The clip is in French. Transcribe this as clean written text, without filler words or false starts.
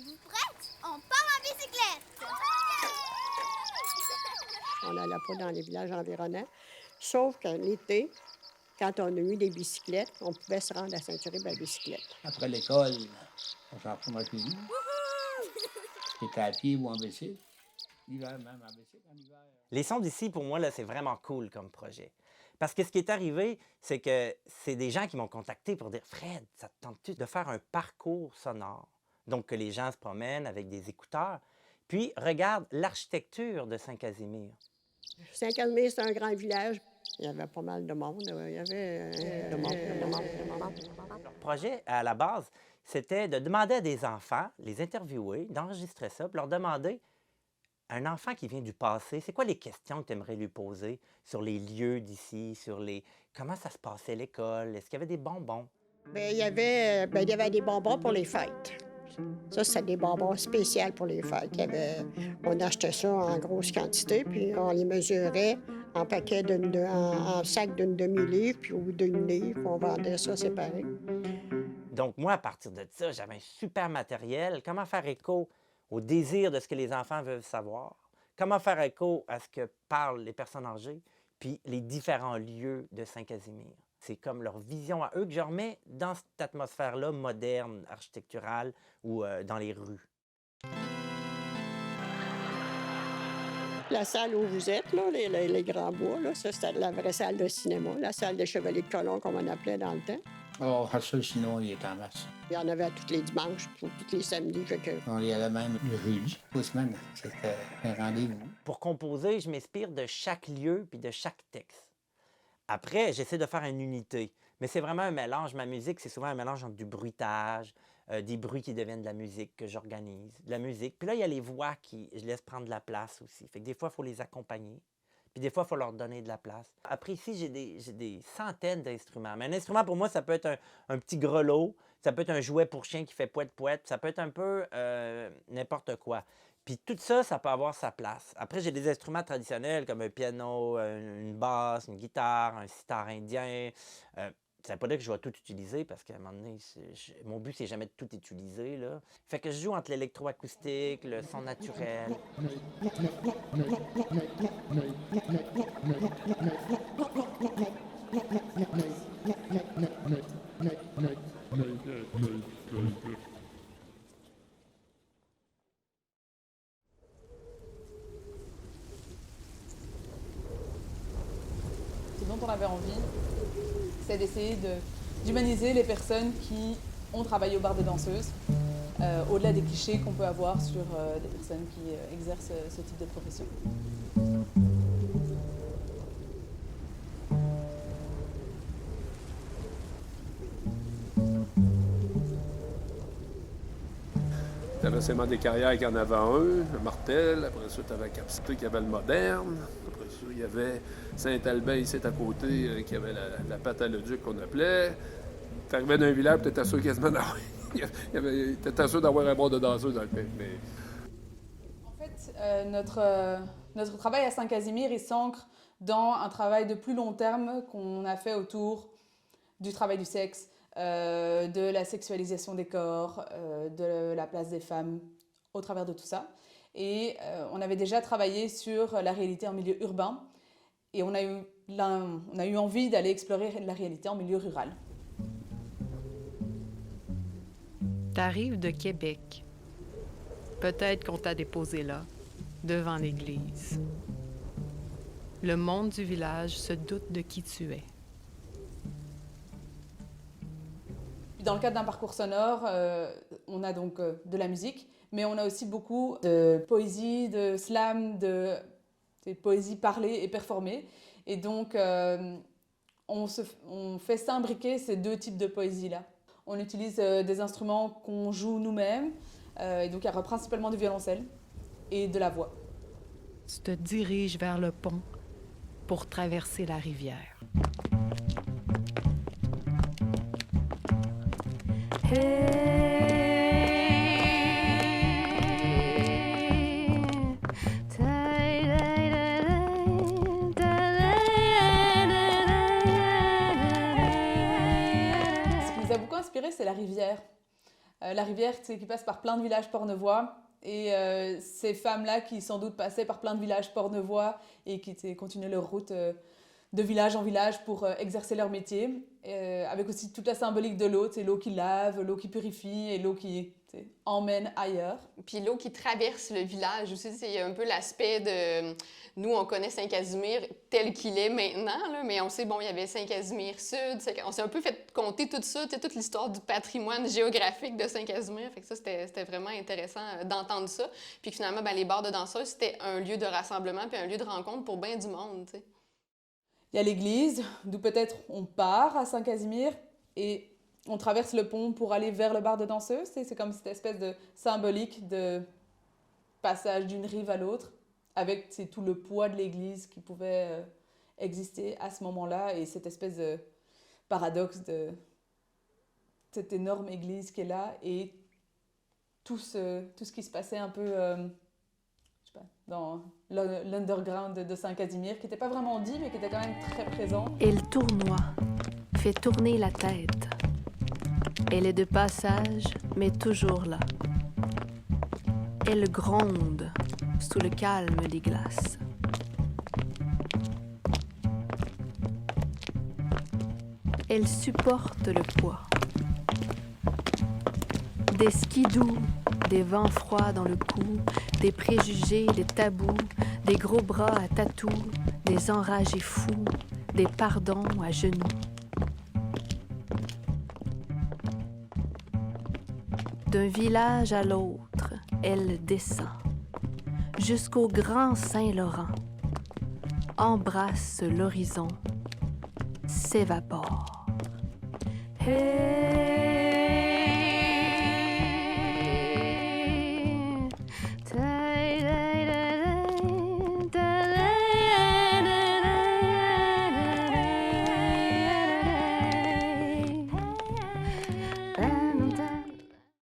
Êtes-vous prête? On part en bicyclette! On n'allait pas dans les villages environnants, sauf qu'en été, quand on a eu des bicyclettes, on pouvait se rendre à Saint-Uribe à bicyclette. Après l'école, on s'en retournait chez nous. C'était à pied ou en bicycle. L'hiver, même en bicycle, en hiver. Les Sons d'ici, pour moi, là, c'est vraiment cool comme projet. Parce que ce qui est arrivé, c'est que c'est des gens qui m'ont contacté pour dire « Fred, ça te tente-tu de faire un parcours sonore? » Donc, que les gens se promènent avec des écouteurs. Puis, regarde l'architecture de Saint-Casimir. Saint-Casimir, c'est un grand village. Il y avait pas mal de monde. Il y avait de monde. Le projet, à la base, c'était de demander à des enfants, les interviewer, d'enregistrer ça, puis leur demander un enfant qui vient du passé, c'est quoi les questions que tu aimerais lui poser sur les lieux d'ici, sur les comment ça se passait l'école, est-ce qu'il y avait des bonbons? Bien, il y avait des bonbons pour les fêtes. Ça, c'était des bonbons spéciaux pour les fêtes. On achetait ça en grosse quantité, puis on les mesurait en paquets, en sac d'une demi-livre, puis au bout d'une livre, on vendait ça séparé. Donc, moi, à partir de ça, j'avais un super matériel. Comment faire écho au désir de ce que les enfants veulent savoir? Comment faire écho à ce que parlent les personnes âgées? Puis les différents lieux de Saint-Casimir. C'est comme leur vision à eux que je remets dans cette atmosphère-là moderne, architecturale ou dans les rues. La salle où vous êtes, là, les Grands Bois, là, ça, c'était la vraie salle de cinéma, la salle des Chevaliers de Colomb, comme on appelait dans le temps. Oh, ça, le cinéma, il est en masse. Il y en avait tous les dimanches, tous les samedis. On y allait même le jeudi. La semaine, c'était un rendez-vous. Pour composer, je m'inspire de chaque lieu puis de chaque texte. Après, j'essaie de faire une unité, mais c'est vraiment un mélange. Ma musique, c'est souvent un mélange entre du bruitage, des bruits qui deviennent de la musique que j'organise, de la musique. Puis là, il y a les voix qui, je laisse prendre de la place aussi. Fait que des fois, il faut les accompagner. Puis des fois, il faut leur donner de la place. Après, ici, j'ai des centaines d'instruments. Mais un instrument, pour moi, ça peut être un petit grelot, ça peut être un jouet pour chien qui fait pouette-pouette, ça peut être un peu n'importe quoi. Puis tout ça, ça peut avoir sa place. Après, j'ai des instruments traditionnels comme un piano, une basse, une guitare, un sitar indien. Ça ne veut pas dire que je vais tout utiliser parce qu'à un moment donné, mon but, c'est jamais de tout utiliser, là. Fait que je joue entre l'électroacoustique, le son naturel. Ce dont on avait envie, c'est d'essayer d'humaniser les personnes qui ont travaillé au bar des danseuses, au-delà des clichés qu'on peut avoir sur des personnes qui exercent ce type de profession. Tu avais seulement des carrières qui en avait un, le Martel, après ça, tu avais Capcité qui avait le Moderne, après ça, il y avait Saint-Albin ici à côté, qui avait la pâte à l'Oduc qu'on appelait. Tu arrivais d'un village, tu étais sûr quasiment d'avoir... T'étais sûr d'avoir un bord de danseuse dans le pays. Mais... En fait, notre travail à Saint-Casimir, il s'ancre dans un travail de plus long terme qu'on a fait autour du travail du sexe, de la sexualisation des corps, de la place des femmes au travers de tout ça. Et on avait déjà travaillé sur la réalité en milieu urbain et on a eu envie d'aller explorer la réalité en milieu rural. T'arrives de Québec. Peut-être qu'on t'a déposé là, devant l'église. Le monde du village se doute de qui tu es. Dans le cadre d'un parcours sonore, on a donc de la musique, mais on a aussi beaucoup de poésie, de slam, de poésie parlée et performée. Et donc, on fait s'imbriquer ces deux types de poésie-là. On utilise des instruments qu'on joue nous-mêmes, et donc il y aura principalement du violoncelle et de la voix. Tu te diriges vers le pont pour traverser la rivière. Ce qui nous a beaucoup inspiré, c'est la rivière. la rivière, tu sais, qui passe par plein de villages pornevois. Et ces femmes-là qui sans doute passaient par plein de villages pornevois et qui continuaient leur route de village en village pour exercer leur métier, avec aussi toute la symbolique de l'eau, l'eau qui lave, l'eau qui purifie et l'eau qui emmène ailleurs. Puis l'eau qui traverse le village aussi, c'est un peu l'aspect de... Nous, on connaît Saint-Casimir tel qu'il est maintenant, là, mais on sait, bon, il y avait Saint-Casimir Sud, on s'est un peu fait compter tout ça, toute l'histoire du patrimoine géographique de Saint-Casimir, fait que ça, c'était vraiment intéressant d'entendre ça. Puis finalement, ben, les bars de danseuses, c'était un lieu de rassemblement puis un lieu de rencontre pour bien du monde, tu sais. Il y a l'église, d'où peut-être on part à Saint-Casimir et on traverse le pont pour aller vers le bar de danseuses. C'est comme cette espèce de symbolique de passage d'une rive à l'autre, avec tout le poids de l'église qui pouvait exister à ce moment-là et cette espèce de paradoxe de cette énorme église qui est là et tout ce qui se passait un peu je sais pas, dans l'underground de Saint-Casimir, qui n'était pas vraiment dit, mais qui était quand même très présent. Elle tournoie, fait tourner la tête. Elle est de passage, mais toujours là. Elle gronde sous le calme des glaces. Elle supporte le poids. Des skidoo, des vents froids dans le cou, des préjugés, des tabous, des gros bras à tatou, des enragés fous, des pardons à genoux. D'un village à l'autre, elle descend, jusqu'au grand Saint-Laurent, embrasse l'horizon, s'évapore. Hey!